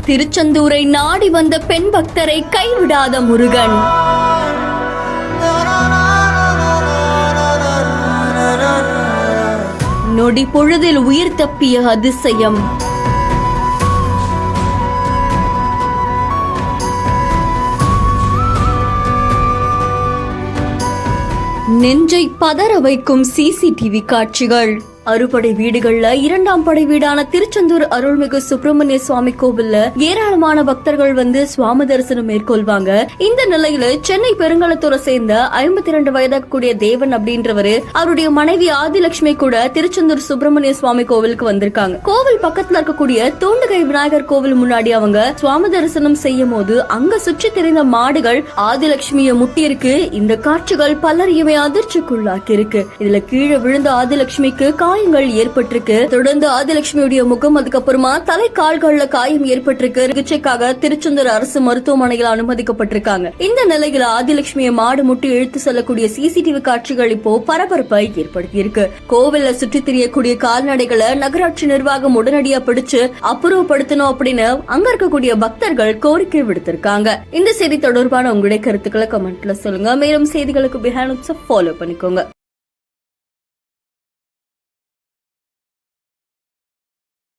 திருச்செந்தூரை நாடி வந்த பெண் பக்தரை கைவிடாத முருகன். நொடி பொழுதில் உயிர் தப்பிய அதிசயம். நெஞ்சை பதற வைக்கும் சிசிடிவி காட்சிகள். அறுபடை வீடுகள்ல இரண்டாம் படை வீடான திருச்செந்தூர் அருள்மிகு சுப்பிரமணிய சுவாமி கோவில்ல ஏராளமான பக்தர்கள் வந்து சுவாமி தரிசனம் மேற்கொள்வாங்க. இந்த நிலையில சென்னை பெருங்களத்தூரை சேர்ந்த 52 வயதாகக்கூடிய தேவன் அப்படின்றவரு அவருடைய மனைவி ஆதிலட்சுமி கூட திருச்செந்தூர் சுப்பிரமணிய சுவாமி கோவிலுக்கு வந்திருக்காங்க. கோவில் பக்கத்துல இருக்கக்கூடிய தூண்டுகை விநாயகர் கோவில் முன்னாடி அவங்க சுவாமி தரிசனம் செய்யும் போது அங்க சுற்றி தெரிந்த மாடுகள் ஆதிலட்சுமிய முட்டி இருக்கு. இந்த காட்சிகள் பலரையுமே அதிர்ச்சிக்குள்ளாக்கி இருக்கு. இதுல கீழே விழுந்த ஆதிலட்சுமிக்கு காயங்கள் ஏற்பட்டிருக்கு. தொடர்ந்து ஆதிலட்சுமியுடைய முகம், அதுக்கப்புறமா தலை கால்கள்ல காயம் ஏற்பட்டிருக்கு. சிகிச்சைக்காக திருச்செந்தூர் அரசு மருத்துவமனையில் அனுமதிக்கப்பட்டிருக்காங்க. இந்த நிலையில் ஆதிலட்சுமியை மாடு முட்டி இழுத்து செல்லக்கூடிய சிசிடிவி காட்சிகள் இப்போ பரபரப்பை ஏற்படுத்தி இருக்கு. கோவில்ல சுற்றி திரியக்கூடிய கால்நடைகளை நகராட்சி நிர்வாகம் உடனடியா பிடிச்சு அப்புறப்படுத்தணும் அப்படின்னு அங்க இருக்கக்கூடிய பக்தர்கள் கோரிக்கை விடுத்திருக்காங்க. இந்த செய்தி தொடர்பான உங்களுடைய கருத்துக்களை கமெண்ட்ல சொல்லுங்க. மேலும் செய்திகளுக்கு பிஹைண்ட் ஃபாலோ பண்ணிக்கோங்க.